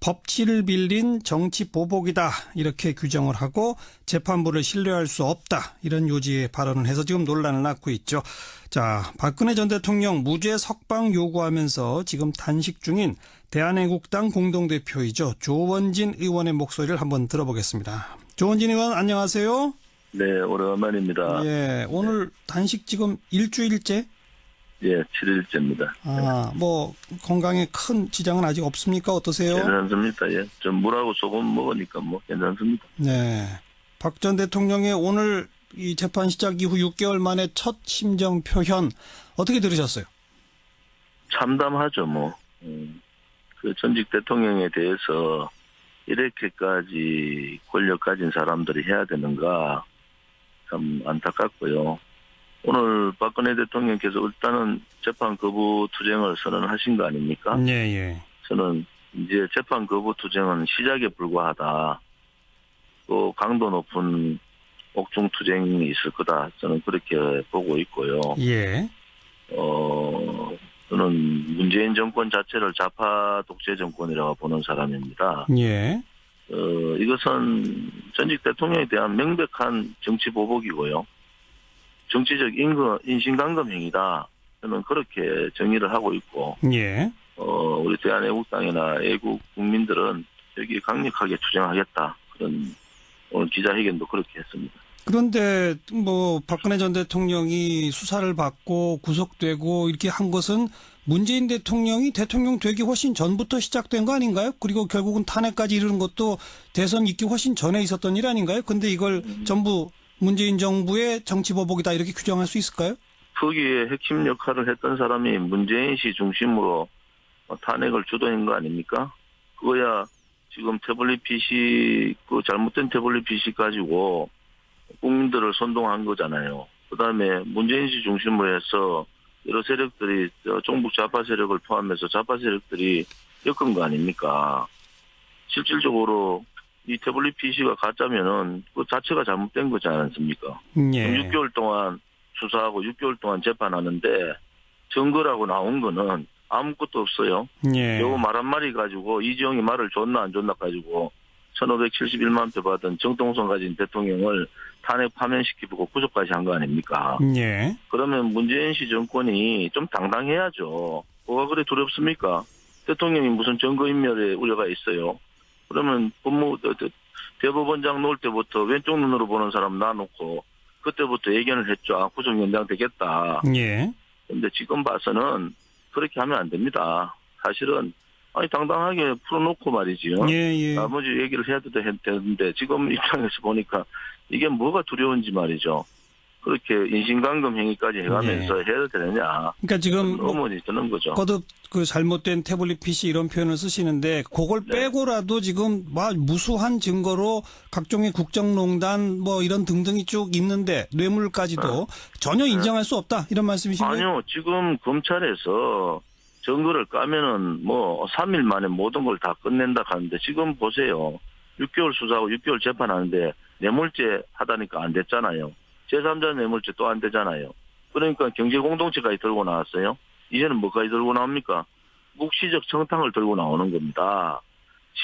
법치를 빌린 정치 보복이다 이렇게 규정을 하고 재판부를 신뢰할 수 없다 이런 요지의 발언을 해서 지금 논란을 낳고 있죠. 자, 박근혜 전 대통령 무죄 석방 요구하면서 지금 단식 중인 대한애국당 공동대표이죠. 조원진 의원의 목소리를 한번 들어보겠습니다. 조원진 의원 안녕하세요. 네, 오랜만입니다. 예, 오늘 단식 지금 일주일째? 예, 7일째입니다. 뭐 건강에 큰 지장은 아직 없습니까? 어떠세요? 괜찮습니다. 예, 좀 물하고 소금 먹으니까 뭐 괜찮습니다. 네, 박 전 대통령의 오늘 이 재판 시작 이후 6개월 만에 첫 심정 표현 어떻게 들으셨어요? 참담하죠, 뭐. 그 전직 대통령에 대해서 이렇게까지 권력 가진 사람들이 해야 되는가 참 안타깝고요. 오늘 박근혜 대통령께서 일단은 재판 거부 투쟁을 선언하신 거 아닙니까? 네, 예. 저는 이제 재판 거부 투쟁은 시작에 불과하다. 또 강도 높은 옥중 투쟁이 있을 거다. 저는 그렇게 보고 있고요. 예. 저는 문재인 정권 자체를 좌파 독재 정권이라고 보는 사람입니다. 예. 이것은 전직 대통령에 대한 명백한 정치 보복이고요. 정치적 인신강금 행위다. 저는 그렇게 정의를 하고 있고, 예. 우리 대한애국당이나 애국 국민들은 여기 강력하게 투쟁하겠다. 그런 오늘 기자회견도 그렇게 했습니다. 그런데 뭐 박근혜 전 대통령이 수사를 받고 구속되고 이렇게 한 것은 문재인 대통령이 대통령 되기 훨씬 전부터 시작된 거 아닌가요? 그리고 결국은 탄핵까지 이르는 것도 대선 있기 훨씬 전에 있었던 일 아닌가요? 근데 이걸 전부 문재인 정부의 정치 보복이다 이렇게 규정할 수 있을까요? 거기에 핵심 역할을 했던 사람이 문재인 씨 중심으로 탄핵을 주도한 거 아닙니까? 그거야 지금 태블릿 PC, 그 잘못된 태블릿 PC 가지고 국민들을 선동한 거잖아요. 그다음에 문재인 씨 중심으로 해서 여러 세력들이 종북 좌파 세력을 포함해서 좌파 세력들이 엮은 거 아닙니까? 실질적으로 이 태블릿 PC가 가짜면은 그 자체가 잘못된 거지 않습니까? 예. 6개월 동안 수사하고 6개월 동안 재판하는데 증거라고 나온 거는 아무것도 없어요. 예. 요 말 한마디 가지고 이재용이 말을 줬나 안 줬나 가지고 1571만 표 받은 정통성 가진 대통령을 탄핵 파면시키고 구속까지 한 거 아닙니까? 예. 그러면 문재인 씨 정권이 좀 당당해야죠. 뭐가 그래 두렵습니까? 대통령이 무슨 증거인멸의 우려가 있어요. 그러면 대법원장 놓을 때부터 왼쪽 눈으로 보는 사람 놔놓고 그때부터 예견을 했죠. 구속연장 되겠다. 예. 근데 지금 봐서는 그렇게 하면 안 됩니다. 사실은 당당하게 풀어놓고 말이지요. 예. 나머지 얘기를 해야 되는데 지금 입장에서 보니까 이게 뭐가 두려운지 말이죠. 그렇게 인신강금 행위까지 해가면서 해야 되느냐. 그러니까 지금 의문이 드는 거죠. 거듭 그 잘못된 태블릿 PC 이런 표현을 쓰시는데 그걸 빼고라도 지금 막 무수한 증거로 각종의 국정농단 뭐 이런 등등이 쭉 있는데 뇌물까지도 전혀 인정할 수 없다 이런 말씀이신가요? 아니요. 지금 검찰에서 증거를 까면은 뭐 3일 만에 모든 걸 다 끝낸다 하는데 지금 보세요. 6개월 수사하고 6개월 재판하는데 뇌물죄 하다니까 안 됐잖아요. 제3자 뇌물죄 또 안 되잖아요. 그러니까 경제공동체까지 들고 나왔어요. 이제는 뭐까지 들고 나옵니까? 묵시적 청탕을 들고 나오는 겁니다.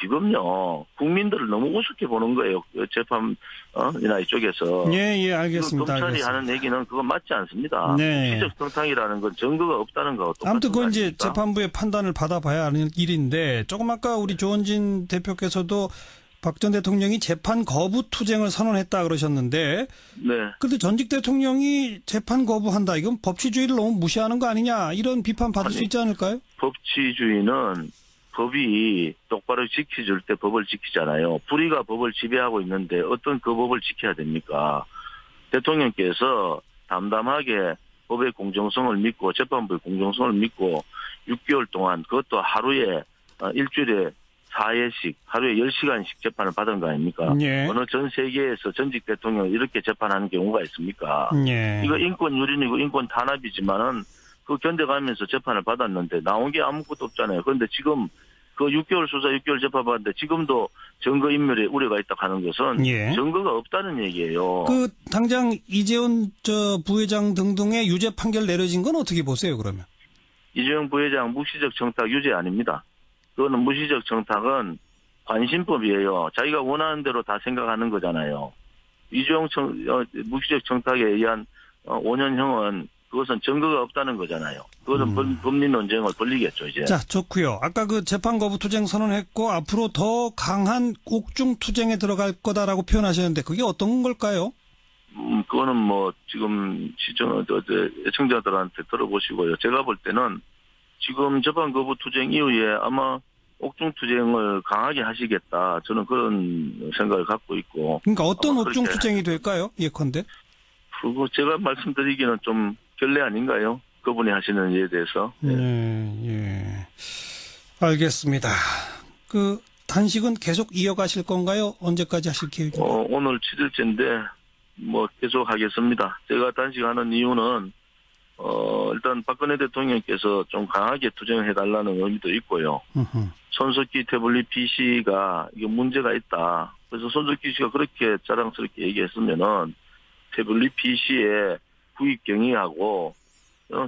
지금요 국민들을 너무 우습게 보는 거예요. 재판이나 이쪽에서. 예, 알겠습니다. 검찰이 하는 얘기는 그건 맞지 않습니다. 네. 묵시적 청탕이라는 건 증거가 없다는 거 똑같은 아무튼 그건 이제 아닙니까? 재판부의 판단을 받아봐야 하는 일인데 조금 아까 우리 조원진 대표께서도 박 전 대통령이 재판 거부 투쟁을 선언했다 그러셨는데 네. 그런데 전직 대통령이 재판 거부한다. 이건 법치주의를 너무 무시하는 거 아니냐 이런 비판 받을 수 있지 않을까요? 법치주의는 법이 똑바로 지켜줄 때 법을 지키잖아요. 불의가 법을 지배하고 있는데 어떤 그 법을 지켜야 됩니까? 대통령께서 담담하게 법의 공정성을 믿고 재판부의 공정성을 믿고 6개월 동안 그것도 하루에 일주일에 4회씩 하루에 10시간씩 재판을 받은 거 아닙니까? 예. 어느 전 세계에서 전직 대통령을 이렇게 재판하는 경우가 있습니까? 예. 이거 인권 유린이고 인권 탄압이지만은 그 견뎌가면서 재판을 받았는데 나온 게 아무것도 없잖아요. 그런데 지금 그 6개월 수사 6개월 재판 받는데 지금도 증거인멸에 우려가 있다 하는 것은 증거가 없다는 얘기예요. 그 당장 이재용 부회장 등등의 유죄 판결 내려진 건 어떻게 보세요 그러면? 이재용 부회장 무시적 청탁 유죄 아닙니다. 그거는 무시적 청탁은 관심법이에요. 자기가 원하는 대로 다 생각하는 거잖아요. 이주영 무기적 청탁에 의한 5년형은 그것은 증거가 없다는 거잖아요. 그것은 법리 논쟁을 벌리겠죠, 이제. 자, 좋고요. 아까 그 재판 거부 투쟁 선언했고 앞으로 더 강한 옥중 투쟁에 들어갈 거다라고 표현하셨는데 그게 어떤 걸까요? 그거는 뭐 지금 애청자들한테 들어보시고요. 제가 볼 때는 지금 재판 거부 투쟁 이후에 아마 옥중 투쟁을 강하게 하시겠다. 저는 그런 생각을 갖고 있고. 그러니까 어떤 옥중 투쟁이 될까요? 예컨대? 그거 제가 말씀드리기는 좀 결례 아닌가요? 그분이 하시는 일에 대해서. 예. 알겠습니다. 그 단식은 계속 이어가실 건가요? 언제까지 하실 계획인가요? 오늘 7일째인데 뭐 계속 하겠습니다. 제가 단식하는 이유는 일단 박근혜 대통령께서 좀 강하게 투쟁을 해달라는 의미도 있고요. 손석희 태블릿 PC가 이게 문제가 있다. 그래서 손석희 씨가 그렇게 자랑스럽게 얘기했으면은 태블릿 PC의 구입 경위하고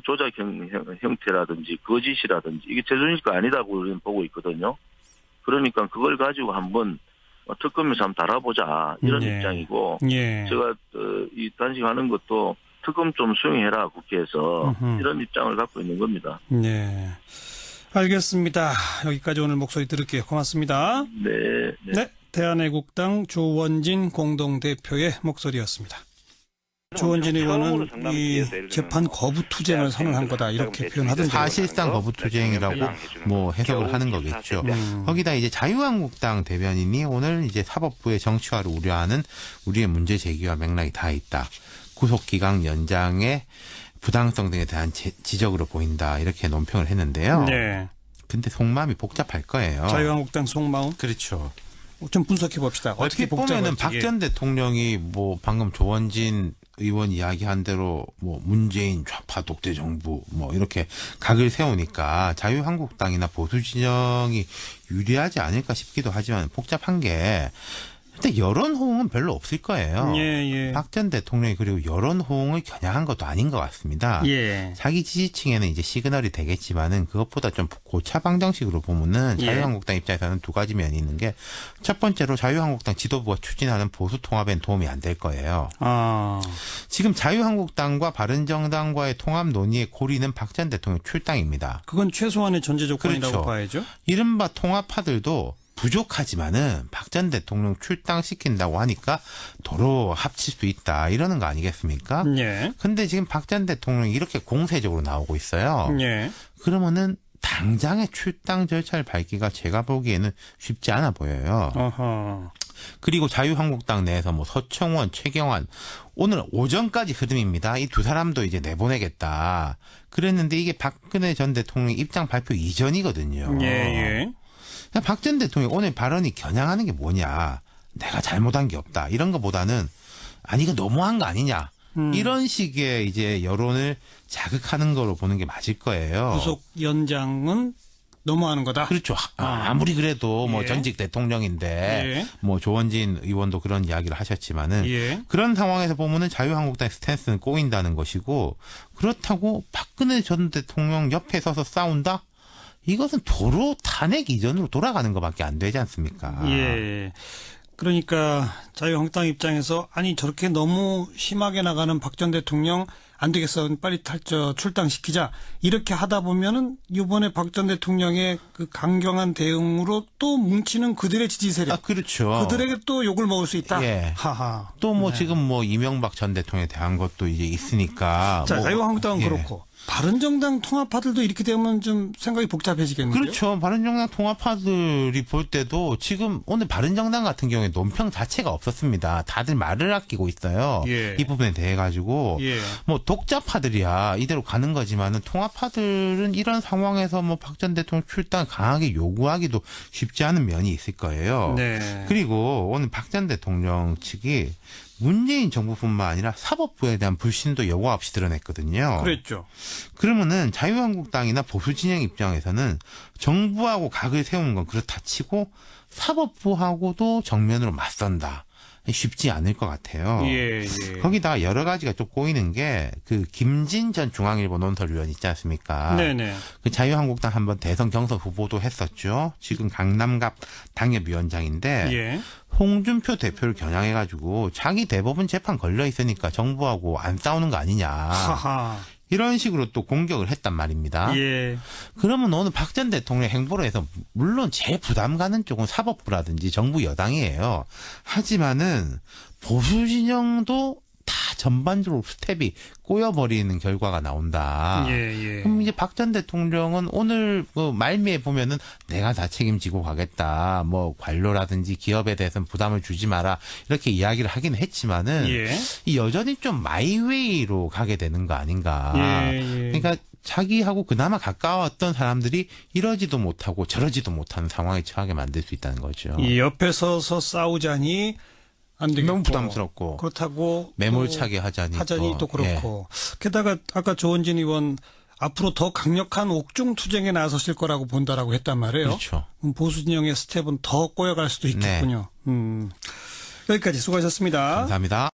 조작 형태라든지 거짓이라든지 이게 제정신가 아니다고 보고 있거든요. 그러니까 그걸 가지고 한번 특검에서 한번 달아보자 이런 입장이고 제가 이 단식하는 것도 특검 좀 수용해라 국회에서 이런 입장을 갖고 있는 겁니다. 네, 알겠습니다. 여기까지 오늘 목소리 들을게요. 고맙습니다. 네. 대한애국당 조원진 공동대표의 목소리였습니다. 조원진 의원은 이 재판 거부 투쟁을 선언한 거다 이렇게 표현하던데요. 사실상 거부 투쟁이라고 뭐 해석을 하는 거겠죠. 거기다 이제 자유한국당 대변인이 오늘 이제 사법부의 정치화를 우려하는 우리의 문제 제기와 맥락이 다 있다. 구속기각 연장의 부당성 등에 대한 지적으로 보인다 이렇게 논평을 했는데요. 네. 근데 속마음이 복잡할 거예요. 자유한국당 속마음? 그렇죠. 좀 분석해 봅시다. 어떻게 보면은 박 전 대통령이 뭐 방금 조원진 의원 이야기한 대로 뭐 문재인 좌파 독재 정부 뭐 이렇게 각을 세우니까 자유한국당이나 보수 진영이 유리하지 않을까 싶기도 하지만 복잡한 게 근데 여론 호응은 별로 없을 거예요. 박 전 대통령이 그리고 여론 호응을 겨냥한 것도 아닌 것 같습니다. 자기 지지층에는 이제 시그널이 되겠지만은 그것보다 좀 고차방정식으로 보면은 자유한국당 입장에서는 두 가지 면이 있는 게 첫 번째로 자유한국당 지도부가 추진하는 보수 통합엔 도움이 안 될 거예요. 지금 자유한국당과 바른정당과의 통합 논의의 고리는 박 전 대통령 출당입니다. 그건 최소한의 전제 조건이라고 봐야죠. 이른바 통합파들도 부족하지만은 박 전 대통령 출당시킨다고 하니까 도로 합칠 수 있다 이러는 거 아니겠습니까? 근데 지금 박 전 대통령이 이렇게 공세적으로 나오고 있어요. 그러면은 당장의 출당 절차를 밟기가 제가 보기에는 쉽지 않아 보여요. 그리고 자유한국당 내에서 뭐 서청원, 최경환 오늘 오전까지 흐름입니다. 이 두 사람도 이제 내보내겠다. 그랬는데 이게 박근혜 전 대통령 입장 발표 이전이거든요. 박 전 대통령이 오늘 발언이 겨냥하는 게 뭐냐. 내가 잘못한 게 없다. 이런 것보다는 아니 이거 너무한 거 아니냐. 이런 식의 이제 여론을 자극하는 거로 보는 게 맞을 거예요. 구속 연장은 너무하는 거다. 그렇죠. 아무리 그래도 뭐 전직 대통령인데 뭐 조원진 의원도 그런 이야기를 하셨지만은 그런 상황에서 보면은 자유한국당의 스탠스는 꼬인다는 것이고 그렇다고 박근혜 전 대통령 옆에 서서 싸운다? 이것은 도로 탄핵 이전으로 돌아가는 것밖에 안 되지 않습니까? 그러니까 자유한국당 입장에서 아니 저렇게 너무 심하게 나가는 박 전 대통령 안 되겠어 빨리 출당시키자 이렇게 하다 보면은 이번에 박 전 대통령의 그 강경한 대응으로 또 뭉치는 그들의 지지 세력, 그렇죠. 그들에게 또 욕을 먹을 수 있다. 하하. 또 뭐 지금 뭐 이명박 전 대통령에 대한 것도 이제 있으니까. 자, 자유한국당은 그렇고. 바른정당 통합파들도 이렇게 되면 좀 생각이 복잡해지겠는데요? 그렇죠. 바른정당 통합파들이 볼 때도 지금 오늘 바른정당 같은 경우에 논평 자체가 없었습니다. 다들 말을 아끼고 있어요. 이 부분에 대해 가지고 뭐 독자파들이야 이대로 가는 거지만은 통합파들은 이런 상황에서 뭐 박 전 대통령 출당 강하게 요구하기도 쉽지 않은 면이 있을 거예요. 그리고 오늘 박 전 대통령 측이 문재인 정부뿐만 아니라 사법부에 대한 불신도 여과 없이 드러냈거든요. 그랬죠. 그러면은 자유한국당이나 보수 진영 입장에서는 정부하고 각을 세우는 건 그렇다 치고 사법부하고도 정면으로 맞선다. 쉽지 않을 것 같아요. 예, 예. 거기다가 여러 가지가 좀 꼬이는 게 그 김진 전 중앙일보 논설위원 있지 않습니까? 네네. 그 자유한국당 한번 대선 경선 후보도 했었죠. 지금 강남갑 당협위원장인데 예. 홍준표 대표를 겨냥해가지고 자기 대법원 재판 걸려 있으니까 정부하고 안 싸우는 거 아니냐. 하하. 이런 식으로 또 공격을 했단 말입니다. 예. 그러면 오늘 박 전 대통령 행보로 해서 물론 제일 부담 가는 쪽은 사법부라든지 정부 여당이에요. 하지만은 보수 진영도 다 전반적으로 스텝이 꼬여버리는 결과가 나온다. 예, 예. 그럼 이제 박 전 대통령은 오늘 그 말미에 보면은 내가 다 책임지고 가겠다. 뭐 관료라든지 기업에 대해서는 부담을 주지 마라. 이렇게 이야기를 하긴 했지만은 예. 이 여전히 좀 마이웨이로 가게 되는 거 아닌가. 예, 예. 그러니까 자기하고 그나마 가까웠던 사람들이 이러지도 못하고 저러지도 못하는 상황에 처하게 만들 수 있다는 거죠. 이 옆에 서서 싸우자니 안 되겠고. 너무 부담스럽고. 그렇다고. 매몰차게 하자니 또 그렇고. 게다가 아까 조원진 의원 앞으로 더 강력한 옥중 투쟁에 나서실 거라고 본다라고 했단 말이에요. 그렇죠. 보수 진영의 스텝은 더 꼬여갈 수도 있겠군요. 여기까지 수고하셨습니다. 감사합니다.